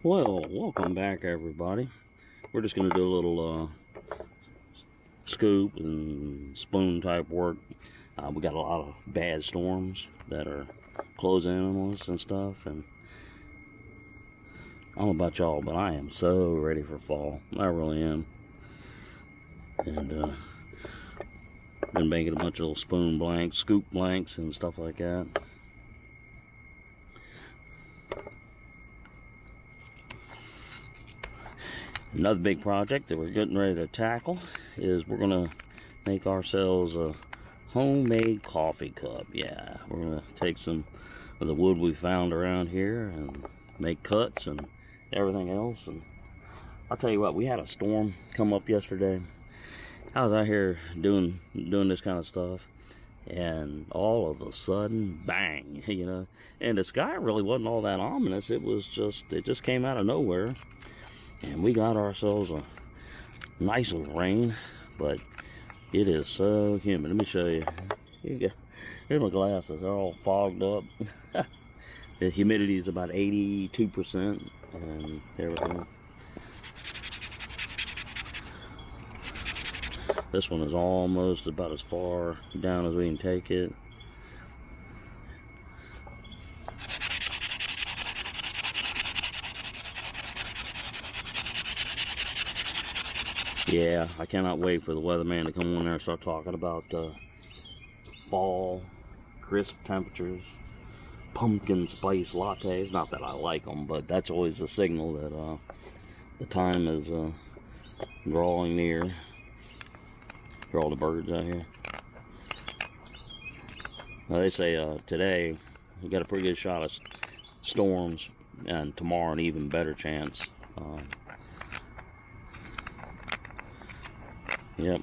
Well, welcome back everybody. We're just going to do a little scoop and spoon type work. We got a lot of bad storms that are closing in on us and stuff, and I don't know about y'all, but I am so ready for fall. I really am. And been making a bunch of little spoon blanks, scoop blanks and stuff like that. Another big project that we're getting ready to tackle is we're going to make ourselves a homemade coffee cup. Yeah, we're going to take some of the wood we found around here and make cuts and everything else. And I'll tell you what, we had a storm come up yesterday. I was out here doing this kind of stuff, and all of a sudden, bang, you know. And the sky really wasn't all that ominous. It just came out of nowhere. And we got ourselves a nice little rain, but it is so humid. Let me show you. Here's my glasses. They're all fogged up. The humidity is about 82% and everything. This one is almost about as far down as we can take it. Yeah, I cannot wait for the weatherman to come on there and start talking about fall, crisp temperatures, pumpkin spice lattes. Not that I like them, but that's always a signal that the time is drawing near. For all the birds out here. Now they say today we got a pretty good shot of storms, and tomorrow an even better chance. Yep,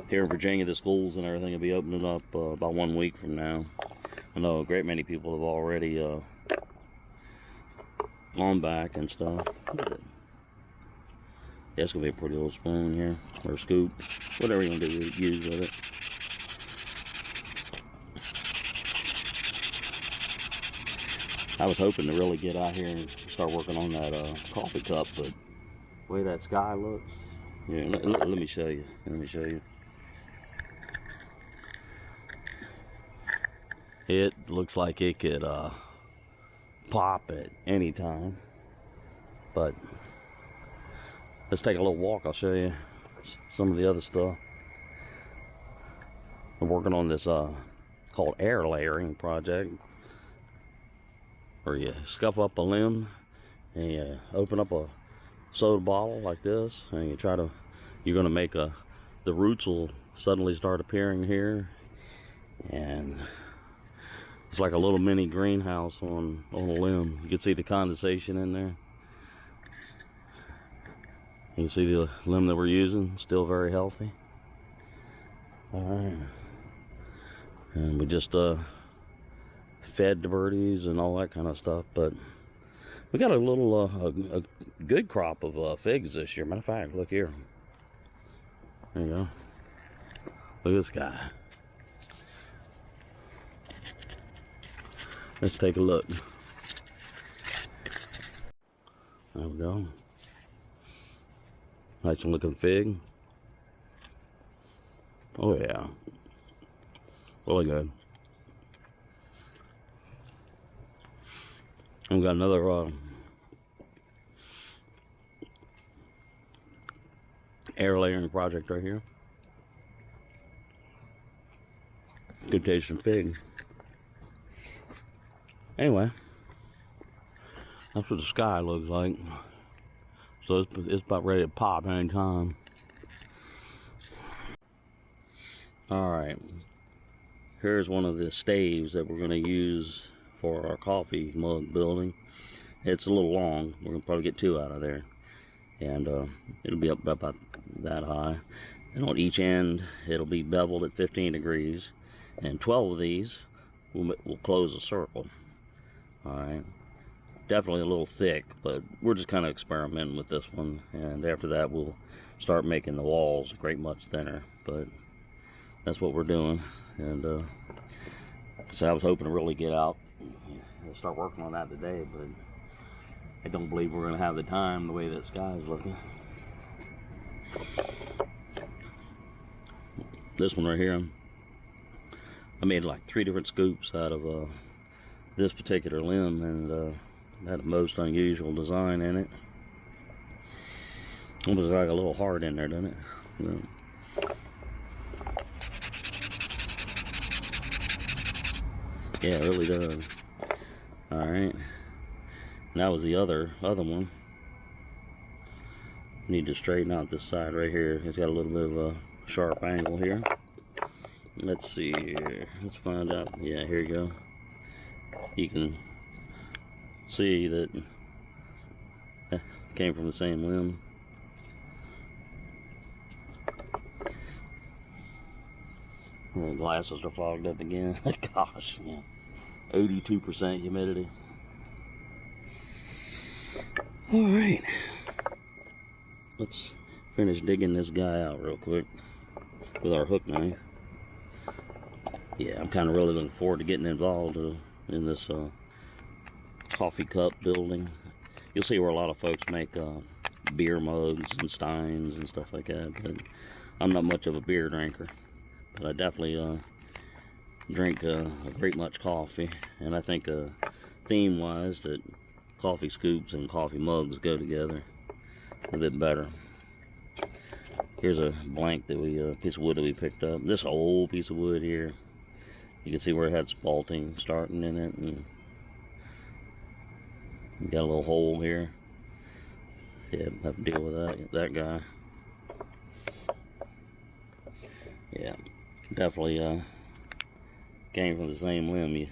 here in Virginia, the schools and everything will be opening up about 1 week from now. I know a great many people have already gone back and stuff. Yeah, it's gonna be a pretty little spoon here, or scoop, whatever you want to use with it. I was hoping to really get out here and start working on that coffee cup, but the way that sky looks. Yeah, let me show you. Let me show you. It looks like it could pop at any time. But let's take a little walk. I'll show you some of the other stuff. I'm working on this called air layering project, where you scuff up a limb and you open up a soda bottle like this, and you're gonna make the roots will suddenly start appearing here, and it's like a little mini greenhouse on a limb. You can see the condensation in there. You can see the limb that we're using, still very healthy. Alright. And we just fed the birdies and all that kind of stuff, but we got a little a good crop of figs this year. Matter of fact, look here. There you go. Look at this guy. Let's take a look. There we go. Nice looking fig. Oh yeah. Really good. And we got another air layering project right here. Good tasting fig. Anyway, that's what the sky looks like. So it's about ready to pop anytime. Alright, here's one of the staves that we're going to use for our coffee mug building. It's a little long. We're going to probably get 2 out of there. And it'll be up about that high. And on each end, it'll be beveled at 15 degrees. And 12 of these will close a circle. Alright. Definitely a little thick, but we're just kind of experimenting with this one, and after that we'll start making the walls great much thinner. But that's what we're doing, and so I was hoping to really get out and start working on that today, but don't believe we're going to have the time the way that sky's looking. This one right here, I made like 3 different scoops out of this particular limb, and had the most unusual design in it. Almost like a little heart in there, doesn't it? Yeah, it really does. Alright. That was the other one. Need to straighten out this side right here. It's got a little bit of a sharp angle here. Let's see here. Let's find out. Yeah, here you go. You can see that it came from the same limb. The glasses are fogged up again. Gosh, yeah. 82% humidity. Alright. Let's finish digging this guy out real quick with our hook knife. Yeah, I'm kind of really looking forward to getting involved in this coffee cup building. You'll see where a lot of folks make beer mugs and steins and stuff like that, but I'm not much of a beer drinker. But I definitely drink a great much coffee, and I think theme-wise that coffee scoops and coffee mugs go together a bit better. Here's a blank that piece of wood that we picked up. This old piece of wood here, you can see where it had spalting starting in it, and got a little hole here. Yeah, have to deal with that guy. Yeah, definitely came from the same limb.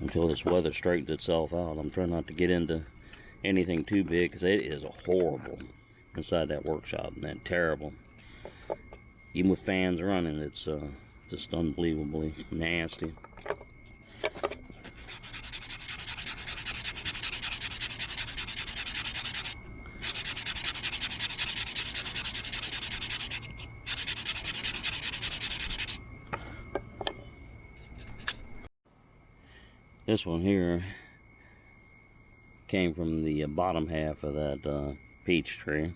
Until this weather straightens itself out, I'm trying not to get into anything too big, because it is horrible inside that workshop, man. Terrible. Even with fans running, it's just unbelievably nasty. This one here came from the bottom half of that peach tree,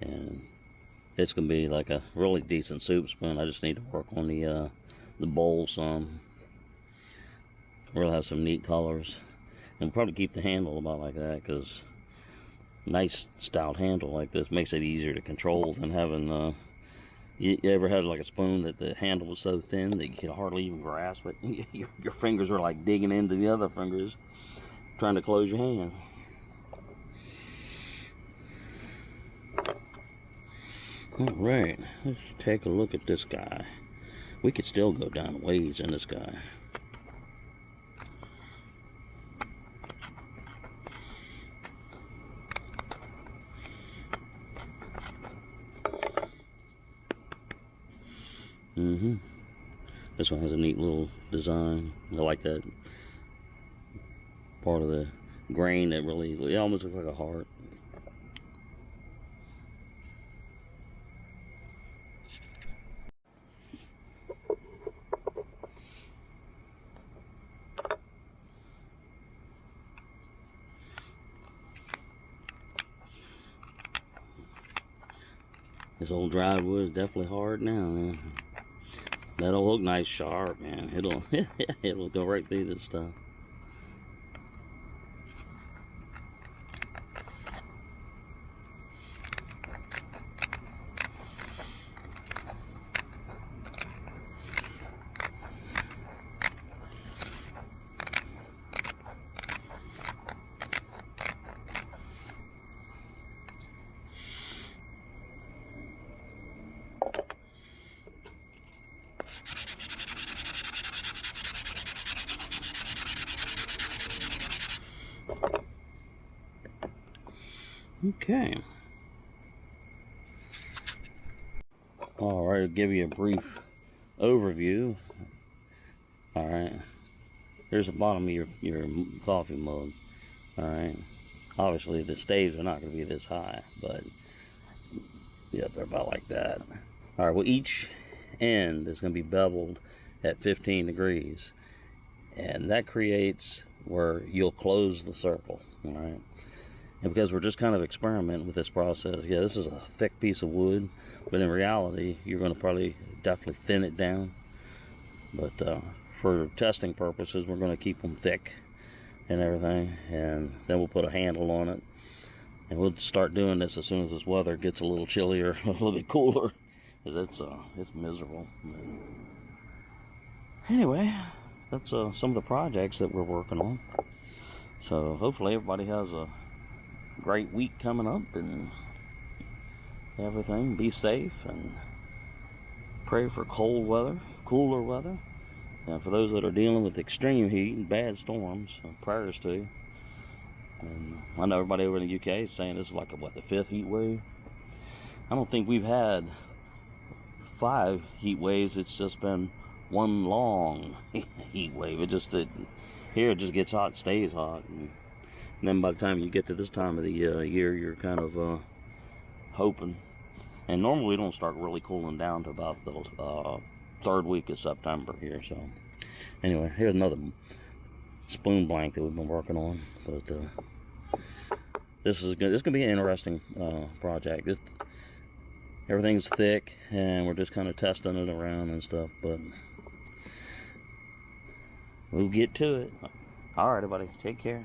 and it's gonna be like a really decent soup spoon. I just need to work on the bowl some. We'll have some neat colors, and probably keep the handle about like that, because nice stout handle like this makes it easier to control than having you ever had like a spoon that the handle was so thin that you could hardly even grasp it? Your fingers are like digging into the other fingers, trying to close your hand. Alright, let's take a look at this guy. We could still go down a ways in this guy. This one has a neat little design. I like that part of the grain that really, it almost looks like a heart. This old dry wood is definitely hard now, man. That'll look nice sharp, man. It'll go right through this stuff. Okay. Alright, I'll give you a brief overview. Alright. Here's the bottom of your coffee mug. Alright. Obviously the staves are not going to be this high, but Yeah, they're about like that. All right, well, each end is going to be beveled at 15 degrees. And that creates where you'll close the circle, all right? And because we're just kind of experimenting with this process, yeah, this is a thick piece of wood, but in reality, you're going to probably definitely thin it down. But for testing purposes, we're going to keep them thick and everything, and then we'll put a handle on it. And we'll start doing this as soon as this weather gets a little chillier, a little bit cooler, because it's miserable. Anyway, that's some of the projects that we're working on. So hopefully everybody has a great week coming up and everything. Be safe and pray for cold weather, cooler weather. And for those that are dealing with extreme heat and bad storms, prayers to you. And I know everybody over in the UK is saying this is like the 5th heat wave. I don't think we've had 5 heat waves. It's just been one long heat wave. Here it just gets hot, stays hot, and then by the time you get to this time of the year, you're kind of hoping. And normally we don't start really cooling down to about the 3rd week of September here. So anyway, here's another spoon blank that we've been working on. But this is gonna be an interesting project. Everything's thick, and we're just kind of testing it around and stuff. But we'll get to it. All right, everybody, take care.